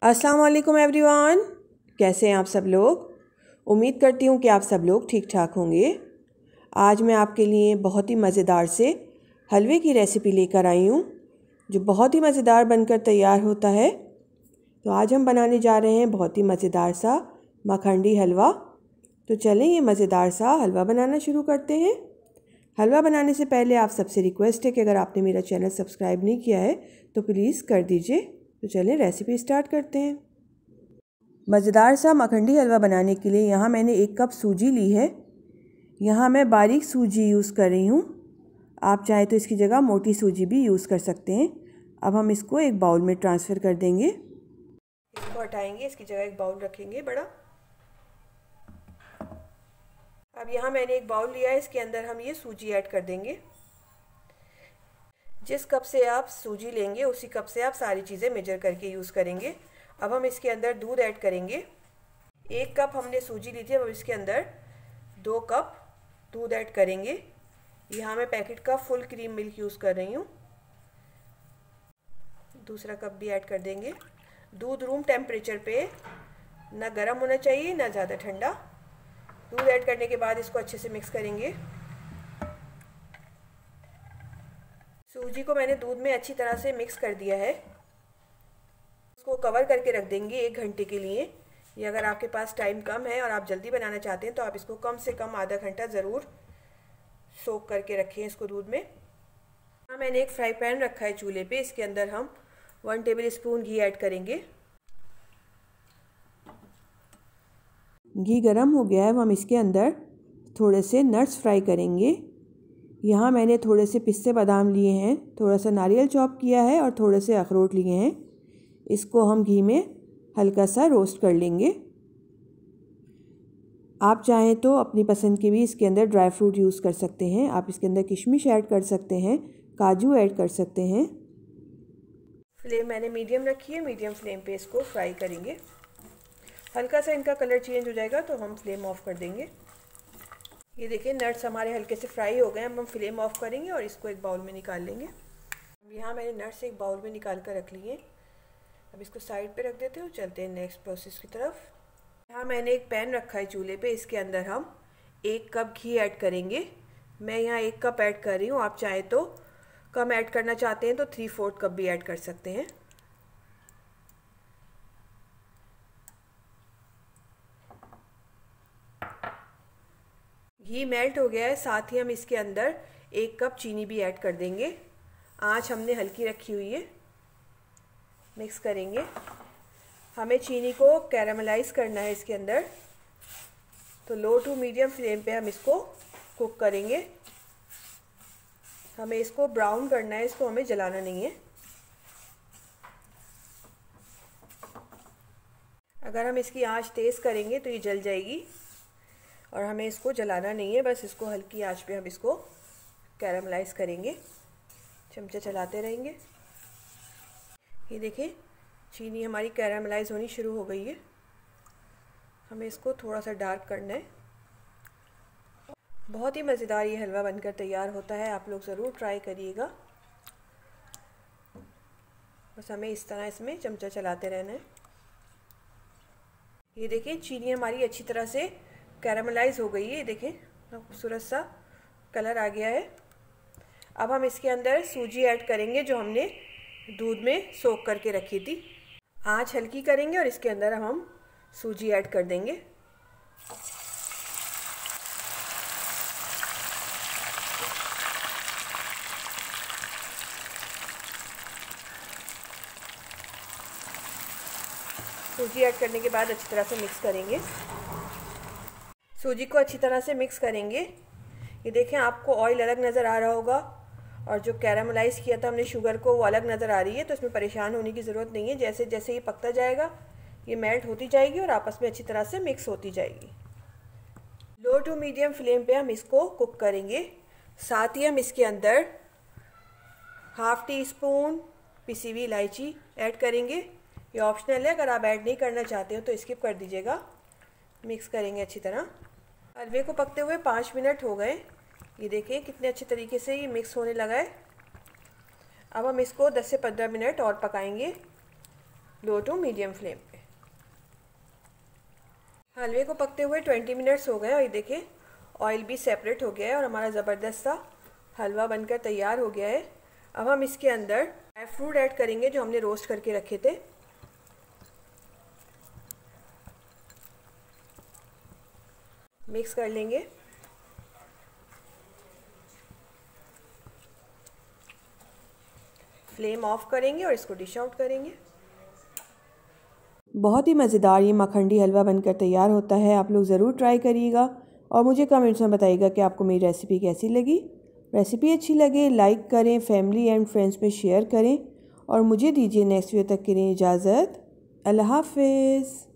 अस्सलाम वालेकुम एवरीवन, कैसे हैं आप सब लोग। उम्मीद करती हूँ कि आप सब लोग ठीक ठाक होंगे। आज मैं आपके लिए बहुत ही मज़ेदार से हलवे की रेसिपी लेकर आई हूँ जो बहुत ही मज़ेदार बनकर तैयार होता है। तो आज हम बनाने जा रहे हैं बहुत ही मज़ेदार सा मखंडी हलवा। तो चलें ये मज़ेदार सा हलवा बनाना शुरू करते हैं। हलवा बनाने से पहले आप सबसे रिक्वेस्ट है कि अगर आपने मेरा चैनल सब्सक्राइब नहीं किया है तो प्लीज़ कर दीजिए। तो चलें रेसिपी स्टार्ट करते हैं। मज़ेदार सा मखंडी हलवा बनाने के लिए यहाँ मैंने 1 कप सूजी ली है। यहाँ मैं बारीक सूजी यूज़ कर रही हूँ, आप चाहे तो इसकी जगह मोटी सूजी भी यूज़ कर सकते हैं। अब हम इसको एक बाउल में ट्रांसफ़र कर देंगे। इसको हटाएंगे, इसकी जगह एक बाउल रखेंगे बड़ा। अब यहाँ मैंने एक बाउल लिया है, इसके अंदर हम ये सूजी ऐड कर देंगे। जिस कप से आप सूजी लेंगे उसी कप से आप सारी चीज़ें मेजर करके यूज़ करेंगे। अब हम इसके अंदर दूध ऐड करेंगे। 1 कप हमने सूजी ली थी, अब इसके अंदर 2 कप दूध ऐड करेंगे। यहाँ मैं पैकेट का फुल क्रीम मिल्क यूज़ कर रही हूँ। दूसरा कप भी ऐड कर देंगे। दूध रूम टेम्परेचर पे, ना गर्म होना चाहिए ना ज़्यादा ठंडा। दूध ऐड करने के बाद इसको अच्छे से मिक्स करेंगे। सूजी को मैंने दूध में अच्छी तरह से मिक्स कर दिया है। इसको कवर करके रख देंगे 1 घंटे के लिए। ये अगर आपके पास टाइम कम है और आप जल्दी बनाना चाहते हैं तो आप इसको कम से कम आधा घंटा ज़रूर सोक करके रखें इसको दूध में। हाँ, मैंने एक फ्राई पैन रखा है चूल्हे पे, इसके अंदर हम 1 टेबल स्पून घी ऐड करेंगे। घी गरम हो गया है, अब हम इसके अंदर थोड़े से नट्स फ्राई करेंगे। यहाँ मैंने थोड़े से पिस्ते बादाम लिए हैं, थोड़ा सा नारियल चॉप किया है और थोड़े से अखरोट लिए हैं। इसको हम घी में हल्का सा रोस्ट कर लेंगे। आप चाहें तो अपनी पसंद के भी इसके अंदर ड्राई फ्रूट यूज़ कर सकते हैं। आप इसके अंदर किशमिश ऐड कर सकते हैं, काजू ऐड कर सकते हैं। फ्लेम मैंने मीडियम रखी है, मीडियम फ्लेम पे इसको फ्राई करेंगे। हल्का सा इनका कलर चेंज हो जाएगा तो हम फ्लेम ऑफ कर देंगे। ये देखिए नट्स हमारे हल्के से फ्राई हो गए हैं। अब हम फ्लेम ऑफ करेंगे और इसको एक बाउल में निकाल लेंगे। अब यहाँ मैंने नट्स एक बाउल में निकाल कर रख लिए। अब इसको साइड पे रख देते हैं और चलते हैं नेक्स्ट प्रोसेस की तरफ। यहाँ मैंने एक पैन रखा है चूल्हे पे, इसके अंदर हम 1 कप घी ऐड करेंगे। मैं यहाँ 1 कप ऐड कर रही हूँ, आप चाहे तो कम ऐड करना चाहते हैं तो 3/4 कप भी ऐड कर सकते हैं। घी मेल्ट हो गया है, साथ ही हम इसके अंदर 1 कप चीनी भी ऐड कर देंगे। आँच हमने हल्की रखी हुई है। मिक्स करेंगे। हमें चीनी को कैरामलाइज़ करना है इसके अंदर, तो लो टू मीडियम फ्लेम पे हम इसको कुक करेंगे। हमें इसको ब्राउन करना है, इसको हमें जलाना नहीं है। अगर हम इसकी आंच तेज़ करेंगे तो ये जल जाएगी और हमें इसको जलाना नहीं है, बस इसको हल्की आंच पे हम इसको कैरामलाइज़ करेंगे। चमचा चलाते रहेंगे। ये देखिए चीनी हमारी कैरामलाइज़ होनी शुरू हो गई है। हमें इसको थोड़ा सा डार्क करना है। बहुत ही मज़ेदार ये हलवा बनकर तैयार होता है, आप लोग ज़रूर ट्राई करिएगा। बस हमें इस तरह इसमें चमचा चलाते रहना है। ये देखिए चीनी हमारी अच्छी तरह से कैरामलाइज़ हो गई है। देखें खूबसूरत सा कलर आ गया है। अब हम इसके अंदर सूजी ऐड करेंगे जो हमने दूध में सोक करके रखी थी। आंच हल्की करेंगे और इसके अंदर हम सूजी ऐड कर देंगे। सूजी ऐड करने के बाद अच्छी तरह से मिक्स करेंगे। सूजी को अच्छी तरह से मिक्स करेंगे। ये देखें आपको ऑयल अलग नज़र आ रहा होगा और जो कैरामलाइज़ किया था हमने शुगर को वो अलग नज़र आ रही है, तो इसमें परेशान होने की ज़रूरत नहीं है। जैसे जैसे ये पकता जाएगा ये मेल्ट होती जाएगी और आपस में अच्छी तरह से मिक्स होती जाएगी। लो टू मीडियम फ्लेम पे हम इसको कुक करेंगे। साथ ही हम इसके अंदर 1/2 टीस्पून पिसी हुई इलायची ऐड करेंगे। ये ऑप्शनल है, अगर आप ऐड नहीं करना चाहते हो तो स्किप कर दीजिएगा। मिक्स करेंगे अच्छी तरह। हलवे को पकते हुए 5 मिनट हो गए। ये देखिए कितने अच्छे तरीके से ये मिक्स होने लगा है। अब हम इसको 10 से 15 मिनट और पकाएंगे। लो टू मीडियम फ्लेम पे। हलवे को पकते हुए 20 मिनट्स हो गए और ये देखिए ऑयल भी सेपरेट हो गया है और हमारा ज़बरदस्त सा हलवा बनकर तैयार हो गया है। अब हम इसके अंदर ड्राई फ्रूट ऐड करेंगे जो हमने रोस्ट करके रखे थे। मिक्स कर लेंगे। फ्लेम ऑफ करेंगे और इसको डिश आउट करेंगे। बहुत ही मज़ेदार ये मखंडी हलवा बनकर तैयार होता है। आप लोग ज़रूर ट्राई करिएगा और मुझे कमेंट्स में बताइएगा कि आपको मेरी रेसिपी कैसी लगी। रेसिपी अच्छी लगे लाइक करें, फैमिली एंड फ्रेंड्स में शेयर करें और मुझे दीजिए नेक्स्ट वीडियो तक के लिए इजाज़त। अल्लाह हाफ़िज़।